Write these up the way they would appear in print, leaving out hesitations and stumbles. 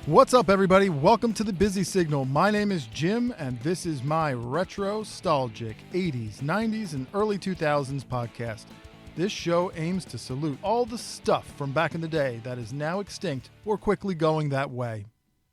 What's up, everybody? Welcome to the Busy Signal. My name is Jim, and this is my retro-nostalgic 80s, 90s, and early 2000s podcast. This show aims to salute all the stuff from back in the day that is now extinct or quickly going that way.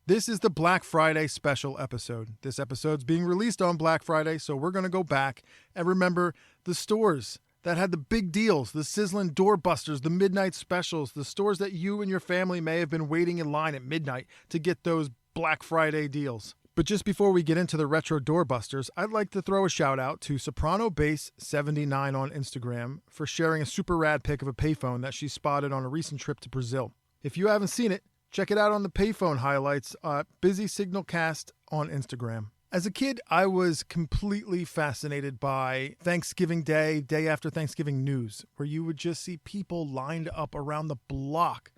This is the Black Friday special episode. This episode's being released on Black Friday, so we're going to go back and remember the stores that had the big deals, the sizzling doorbusters, the midnight specials, the stores that you and your family may have been waiting in line at midnight to get those Black Friday deals. But just before we get into the retro doorbusters, I'd like to throw a shout out to Soprano Bass 79 on Instagram for sharing a super rad pic of a payphone that she spotted on a recent trip to Brazil. If you haven't seen it, check it out on the payphone highlights at Busy Signal Cast on Instagram. As a kid, I was completely fascinated by Thanksgiving Day, day after Thanksgiving news, where you would just see people lined up around the block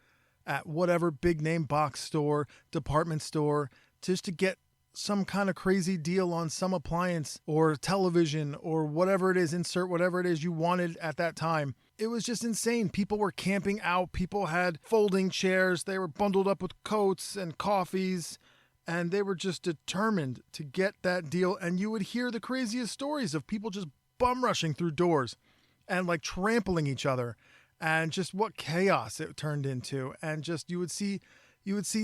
at whatever big name box store, department store, just to get some kind of crazy deal on some appliance or television or whatever it is, insert whatever it is you wanted at that time. It was just insane. People were camping out. People had folding chairs. They were bundled up with coats and coffees. And they were just determined to get that deal. And you would hear the craziest stories of people just bum rushing through doors and like trampling each other and just what chaos it turned into. And just you would see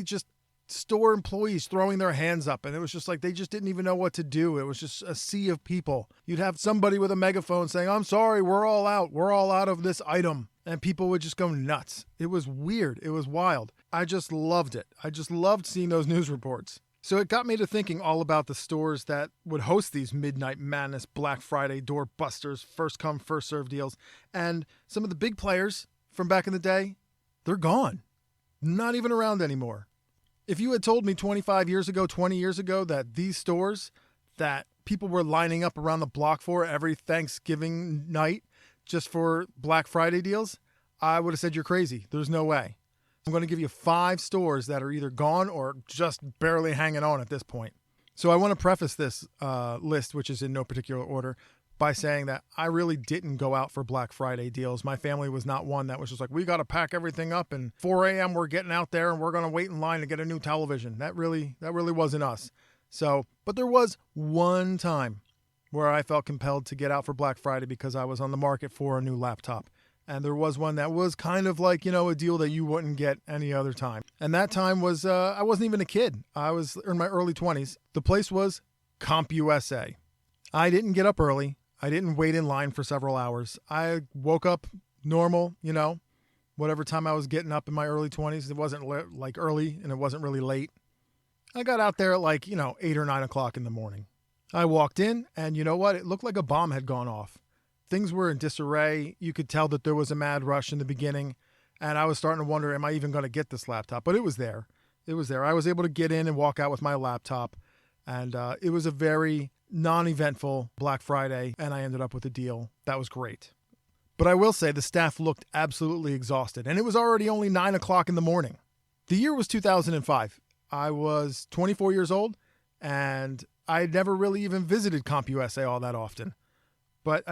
just store employees throwing their hands up. And it was just like they just didn't even know what to do. It was just a sea of people. You'd have somebody with a megaphone saying, "I'm sorry, we're all out. We're all out of this item." And people would just go nuts. It was weird. It was wild. I just loved it. I just loved seeing those news reports. So it got me to thinking all about the stores that would host these Midnight Madness Black Friday doorbusters, first come, first serve deals. And some of the big players from back in the day, they're gone. Not even around anymore. If you had told me 25 years ago, 20 years ago, that these stores that people were lining up around the block for every Thanksgiving night just for Black Friday deals, I would have said you're crazy. There's no way. I'm going to give you 5 stores that are either gone or just barely hanging on at this point. So I want to preface this list, which is in no particular order, by saying that I really didn't go out for Black Friday deals. My family was not one that was just like, we got to pack everything up and 4 a.m. we're getting out there and we're going to wait in line to get a new television. That really wasn't us. So, but there was one time where I felt compelled to get out for Black Friday because I was on the market for a new laptop. And there was one that was kind of like, a deal that you wouldn't get any other time. And that time was, I wasn't even a kid. I was in my early 20s. The place was CompUSA. I didn't get up early. I didn't wait in line for several hours. I woke up normal, whatever time I was getting up in my early 20s. It wasn't like early and it wasn't really late. I got out there at 8 or 9 o'clock in the morning. I walked in and you know what? It looked like a bomb had gone off. Things were in disarray. You could tell that there was a mad rush in the beginning. And I was starting to wonder, am I even going to get this laptop? But it was there. It was there. I was able to get in and walk out with my laptop. And it was a very non-eventful Black Friday. And I ended up with a deal that was great. But I will say the staff looked absolutely exhausted. And it was already only 9 o'clock in the morning. The year was 2005. I was 24 years old. And I had never really even visited CompUSA all that often. But,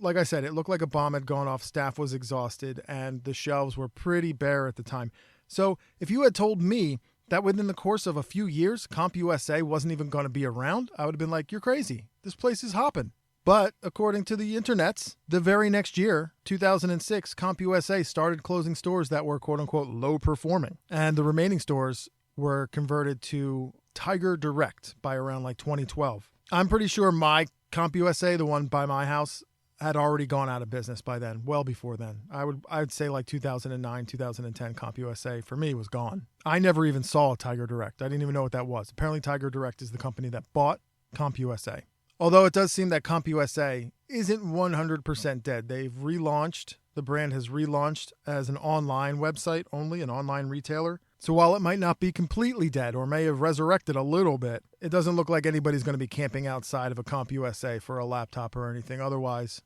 like I said, it looked like a bomb had gone off. Staff was exhausted, and the shelves were pretty bare at the time. So if you had told me that within the course of a few years, CompUSA wasn't even going to be around, I would have been like, you're crazy. This place is hopping. But according to the internets, the very next year, 2006, CompUSA started closing stores that were quote-unquote low performing. And the remaining stores were converted to Tiger Direct by around 2012. I'm pretty sure my CompUSA, the one by my house, had already gone out of business by then, well before then. I'd say 2009, 2010 CompUSA for me was gone. I never even saw Tiger Direct. I didn't even know what that was. Apparently Tiger Direct is the company that bought CompUSA. Although it does seem that CompUSA isn't 100% dead. They've relaunched. The brand has relaunched as an online website only, an online retailer. So while it might not be completely dead or may have resurrected a little bit, it doesn't look like anybody's going to be camping outside of a CompUSA for a laptop or anything otherwise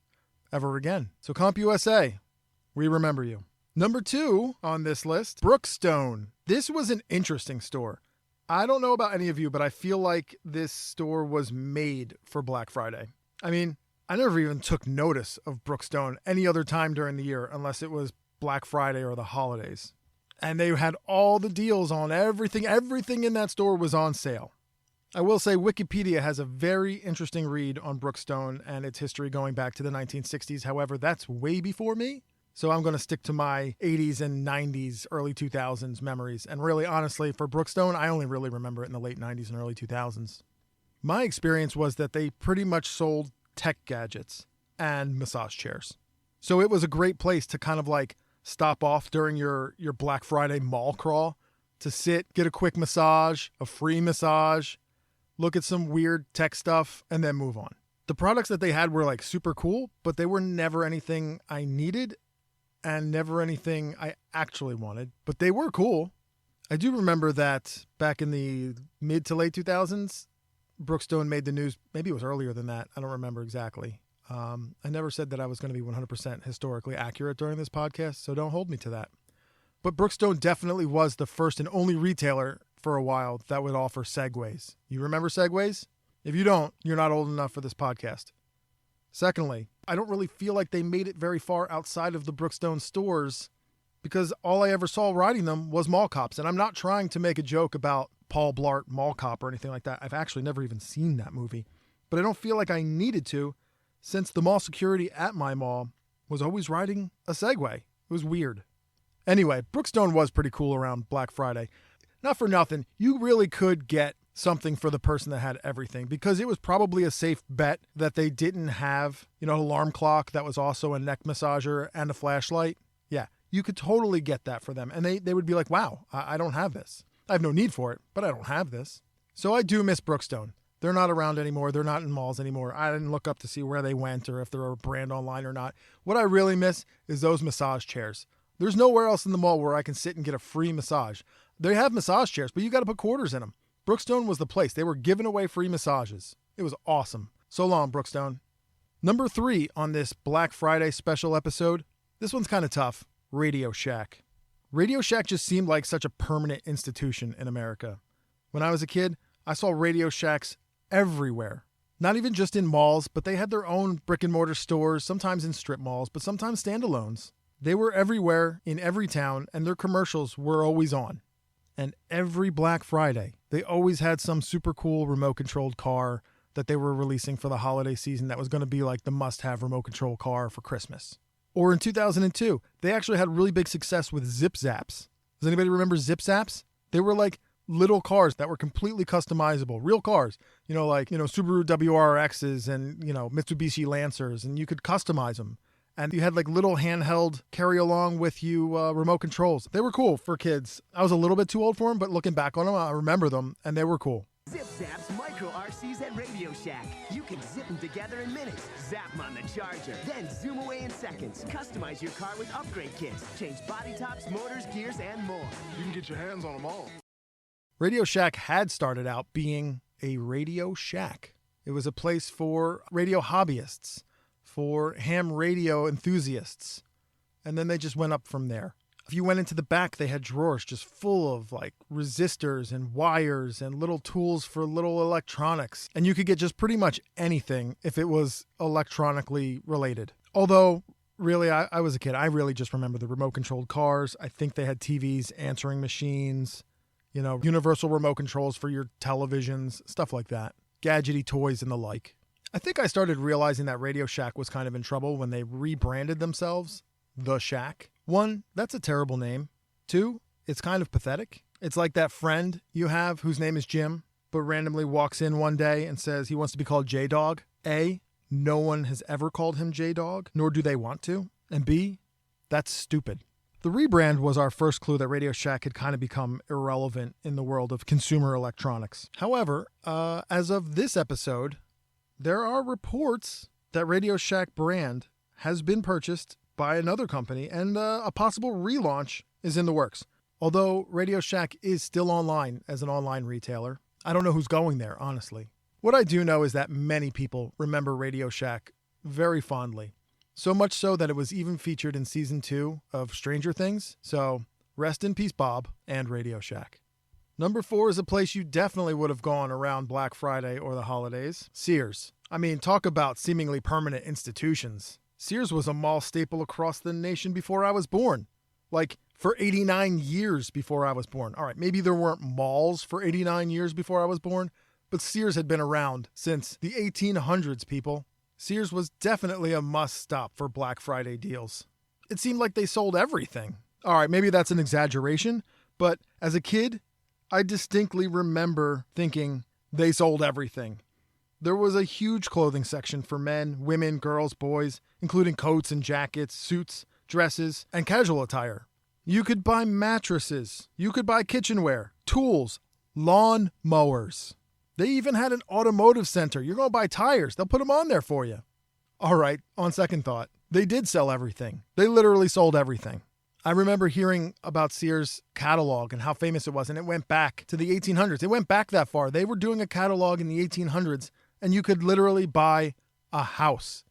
ever again. So CompUSA, we remember you. Number 2 on this list, Brookstone. This was an interesting store. I don't know about any of you, but I feel like this store was made for Black Friday. I never even took notice of Brookstone any other time during the year unless it was Black Friday or the holidays. And they had all the deals on everything. Everything in that store was on sale. I will say Wikipedia has a very interesting read on Brookstone and its history going back to the 1960s. However, that's way before me. So I'm going to stick to my 80s and 90s, early 2000s memories. And really, honestly, for Brookstone, I only really remember it in the late 90s and early 2000s. My experience was that they pretty much sold tech gadgets and massage chairs. So it was a great place to kind of like stop off during your Black Friday mall crawl to sit, get a quick massage, a free massage, look at some weird tech stuff, and then move on. The products that they had were like super cool, but they were never anything I needed and never anything I actually wanted, but they were cool. I do remember that back in the mid to late 2000s, Brookstone made the news. Maybe it was earlier than that. I don't remember exactly. I never said that I was going to be 100% historically accurate during this podcast, so don't hold me to that. But Brookstone definitely was the first and only retailer for a while that would offer Segways. You remember Segways? If you don't, you're not old enough for this podcast. Secondly, I don't really feel like they made it very far outside of the Brookstone stores because all I ever saw riding them was mall cops. And I'm not trying to make a joke about Paul Blart Mall Cop or anything like that. I've actually never even seen that movie. But I don't feel like I needed to, since the mall security at my mall was always riding a Segway. It was weird. Anyway, Brookstone was pretty cool around Black Friday. Not for nothing, you really could get something for the person that had everything because it was probably a safe bet that they didn't have, an alarm clock that was also a neck massager and a flashlight. Yeah, you could totally get that for them. And they would be like, wow, I don't have this. I have no need for it, but I don't have this. So I do miss Brookstone. They're not around anymore. They're not in malls anymore. I didn't look up to see where they went or if they're a brand online or not. What I really miss is those massage chairs. There's nowhere else in the mall where I can sit and get a free massage. They have massage chairs, but you got to put quarters in them. Brookstone was the place. They were giving away free massages. It was awesome. So long, Brookstone. Number 3 on this Black Friday special episode. This one's kind of tough. Radio Shack. Radio Shack just seemed like such a permanent institution in America. When I was a kid, I saw Radio Shacks everywhere. Not even just in malls, but they had their own brick and mortar stores, sometimes in strip malls, but sometimes standalones. They were everywhere in every town, and their commercials were always on. And every Black Friday, they always had some super cool remote-controlled car that they were releasing for the holiday season that was going to be like the must-have remote-control car for Christmas. Or in 2002, they actually had really big success with Zip Zaps. Does anybody remember Zip Zaps? They were like little cars that were completely customizable, real cars, Subaru WRXs and, Mitsubishi Lancers, and you could customize them. And you had like little handheld carry along with you remote controls. They were cool for kids. I was a little bit too old for them, but looking back on them, I remember them and they were cool. Zip Zaps Micro RCs at Radio Shack. You can zip them together in minutes, zap them on the charger, then zoom away in seconds. Customize your car with upgrade kits. Change body tops, motors, gears, and more. You can get your hands on them all. Radio Shack had started out being a Radio Shack. It was a place for radio hobbyists, for ham radio enthusiasts. And then they just went up from there. If you went into the back, they had drawers just full of like resistors and wires and little tools for little electronics. And you could get just pretty much anything if it was electronically related. Although, really, I was a kid. I really just remember the remote-controlled cars. I think they had TVs, answering machines, universal remote controls for your televisions, stuff like that. Gadgety toys and the like. I think I started realizing that Radio Shack was kind of in trouble when they rebranded themselves The Shack. 1, that's a terrible name. 2, it's kind of pathetic. It's like that friend you have whose name is Jim, but randomly walks in one day and says he wants to be called J-Dog. A, no one has ever called him J-Dog, nor do they want to. And B, that's stupid. The rebrand was our first clue that Radio Shack had kind of become irrelevant in the world of consumer electronics. However, as of this episode, there are reports that Radio Shack brand has been purchased by another company, and a possible relaunch is in the works. Although Radio Shack is still online as an online retailer, I don't know who's going there, honestly. What I do know is that many people remember Radio Shack very fondly. So much so that it was even featured in season 2 of Stranger Things. So rest in peace, Bob and Radio Shack. Number 4 is a place you definitely would have gone around Black Friday or the holidays. Sears. I mean, talk about seemingly permanent institutions. Sears was a mall staple across the nation before I was born. Like, for 89 years before I was born. All right, maybe there weren't malls for 89 years before I was born, but Sears had been around since the 1800s, people. Sears was definitely a must-stop for Black Friday deals. It seemed like they sold everything. All right, maybe that's an exaggeration, but as a kid, I distinctly remember thinking they sold everything. There was a huge clothing section for men, women, girls, boys, including coats and jackets, suits, dresses, and casual attire. You could buy mattresses. You could buy kitchenware, tools, lawn mowers. They even had an automotive center. You're going to buy tires. They'll put them on there for you. All right, on second thought, they did sell everything. They literally sold everything. I remember hearing about Sears' catalog and how famous it was, and it went back to the 1800s. It went back that far. They were doing a catalog in the 1800s, and you could literally buy a house.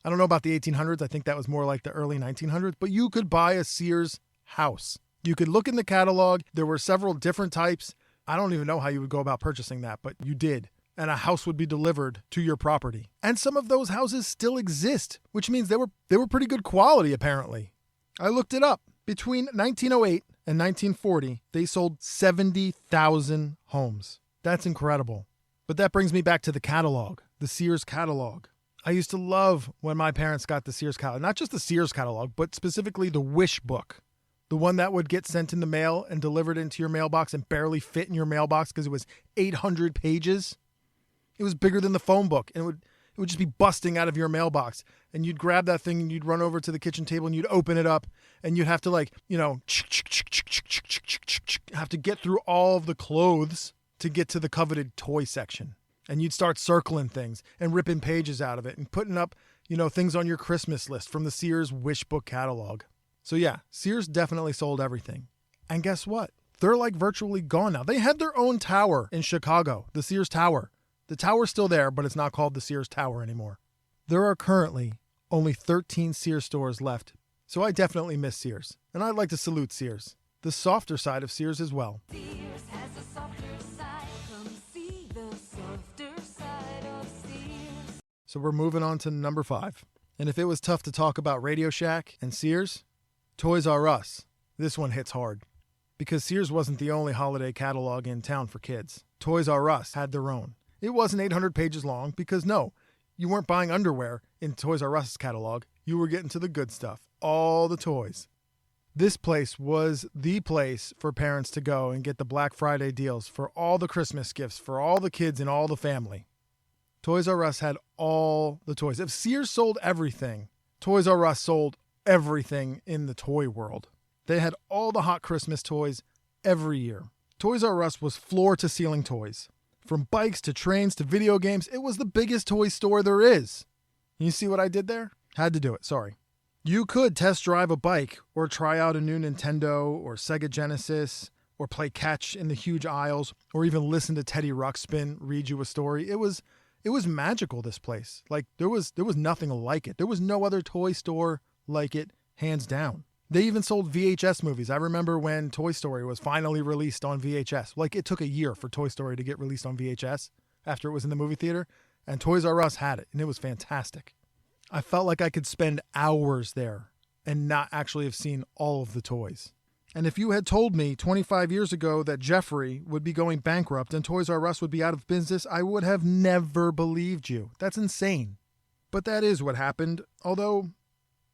I don't know about the 1800s. I think that was more like the early 1900s, but you could buy a Sears house. You could look in the catalog. There were several different types. I don't even know how you would go about purchasing that, but you did. And a house would be delivered to your property. And some of those houses still exist, which means they were pretty good quality, apparently. I looked it up. Between 1908 and 1940, they sold 70,000 homes. That's incredible. But that brings me back to the catalog, the Sears catalog. I used to love when my parents got the Sears catalog. Not just the Sears catalog, but specifically the Wish book. The one that would get sent in the mail and delivered into your mailbox and barely fit in your mailbox because it was 800 pages. It was bigger than the phone book, and it would just be busting out of your mailbox. And you'd grab that thing and you'd run over to the kitchen table and you'd open it up and you'd have to have to get through all of the clothes to get to the coveted toy section. And you'd start circling things and ripping pages out of it and putting up, things on your Christmas list from the Sears Wish book catalog. So yeah, Sears definitely sold everything. And guess what? They're like virtually gone now. They had their own tower in Chicago, the Sears Tower. The tower's still there, but it's not called the Sears Tower anymore. There are currently only 13 Sears stores left, so I definitely miss Sears. And I'd like to salute Sears, the softer side of Sears as well. Sears has a softer side. Come see the softer side of Sears. So we're moving on to number 5. And if it was tough to talk about Radio Shack and Sears, Toys R Us, this one hits hard. Because Sears wasn't the only holiday catalog in town for kids. Toys R Us had their own. It wasn't 800 pages long because no, you weren't buying underwear in Toys R Us catalog. You were getting to the good stuff, all the toys. This place was the place for parents to go and get the Black Friday deals for all the Christmas gifts for all the kids and all the family. Toys R Us had all the toys. If Sears sold everything, Toys R Us sold everything in the toy world. They had all the hot Christmas toys every year. Toys R Us was floor-to-ceiling toys. From bikes to trains to video games, it was the biggest toy store there is. You see what I did there? Had to do it, sorry. You could test drive a bike or try out a new Nintendo or Sega Genesis or play catch in the huge aisles or even listen to Teddy Ruxpin read you a story. It was magical, this place. Like there was nothing like it. There was no other toy store like it, hands down. They even sold VHS movies. I remember when Toy Story was finally released on VHS. Like it took a year for Toy Story to get released on VHS after it was in the movie theater, and Toys R Us had it, and it was fantastic. I felt like I could spend hours there and not actually have seen all of the toys. And if you had told me 25 years ago that Jeffrey would be going bankrupt and Toys R Us would be out of business, I would have never believed you. That's insane. But that is what happened, although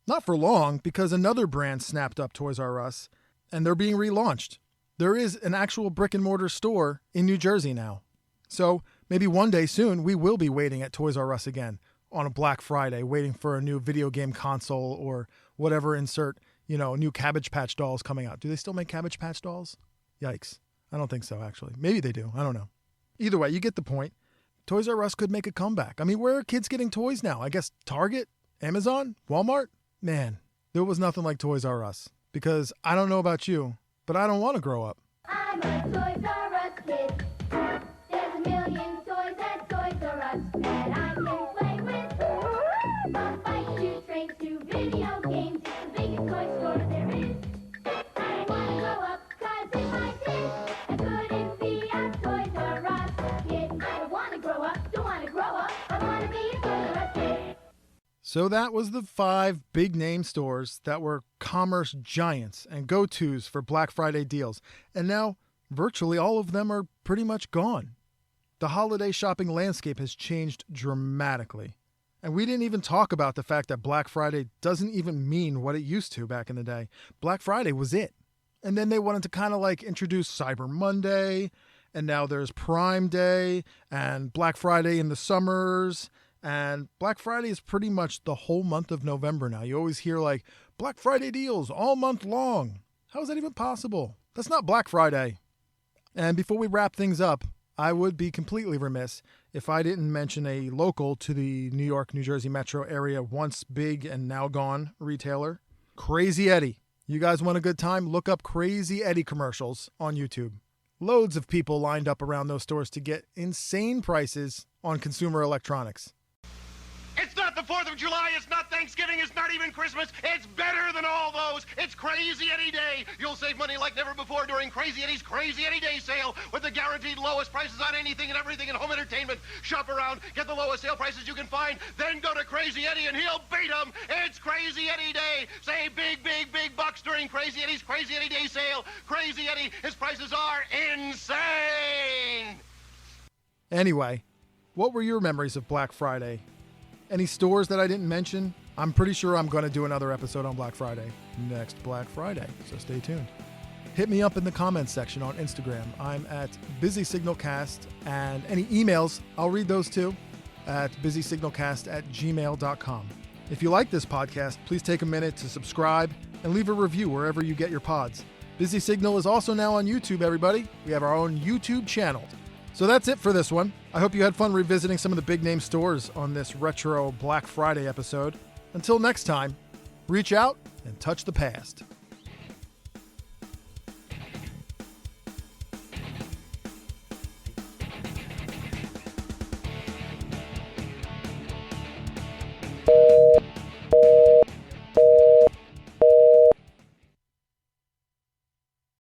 not for long, because another brand snapped up Toys R Us, and they're being relaunched. There is an actual brick-and-mortar store in New Jersey now. So maybe one day soon, we will be waiting at Toys R Us again on a Black Friday, waiting for a new video game console or whatever insert, new Cabbage Patch dolls coming out. Do they still make Cabbage Patch dolls? Yikes. I don't think so, actually. Maybe they do. I don't know. Either way, you get the point. Toys R Us could make a comeback. I mean, where are kids getting toys now? I guess Target, Amazon, Walmart? Man, there was nothing like Toys R Us. Because I don't know about you, but I don't want to grow up. I'm a Toys R Us kid. There's a million toys at Toys R Us that I can play with. From bikes to trains to video games, it's the biggest toy store there is. I wanna grow up, 'cause if I did, I couldn't be a Toys R Us kid. I don't wanna grow up, don't wanna grow up, I wanna be a Toys R Us kid. So that was the 5 big name stores that were commerce giants and go-tos for Black Friday deals. And now virtually all of them are pretty much gone. The holiday shopping landscape has changed dramatically. And we didn't even talk about the fact that Black Friday doesn't even mean what it used to back in the day. Black Friday was it. And then they wanted to kind of like introduce Cyber Monday, and now there's Prime Day and Black Friday in the summers. And Black Friday is pretty much the whole month of November now. You always hear like Black Friday deals all month long. How is that even possible? That's not Black Friday. And before we wrap things up, I would be completely remiss if I didn't mention a local to the New York, New Jersey metro area, once big and now gone retailer, Crazy Eddie. You guys want a good time? Look up Crazy Eddie commercials on YouTube. Loads of people lined up around those stores to get insane prices on consumer electronics. It's not the 4th of July, it's not Thanksgiving, it's not even Christmas. It's better than all those. It's Crazy Eddie Day. You'll save money like never before during Crazy Eddie's Crazy Eddie Day sale with the guaranteed lowest prices on anything and everything in home entertainment. Shop around, get the lowest sale prices you can find, then go to Crazy Eddie and he'll beat them. It's Crazy Eddie Day. Save big, big, big bucks during Crazy Eddie's Crazy Eddie Day sale. Crazy Eddie, his prices are insane. Anyway, what were your memories of Black Friday? Any stores that I didn't mention? I'm pretty sure I'm going to do another episode on Black Friday next Black Friday, so stay tuned. Hit me up in the comments section on Instagram. I'm at BusySignalCast, and any emails, I'll read those too, at busysignalcast@gmail.com. If you like this podcast, please take a minute to subscribe and leave a review wherever you get your pods. Busy Signal is also now on YouTube, everybody. We have our own YouTube channel. So that's it for this one. I hope you had fun revisiting some of the big name stores on this retro Black Friday episode. Until next time, reach out and touch the past.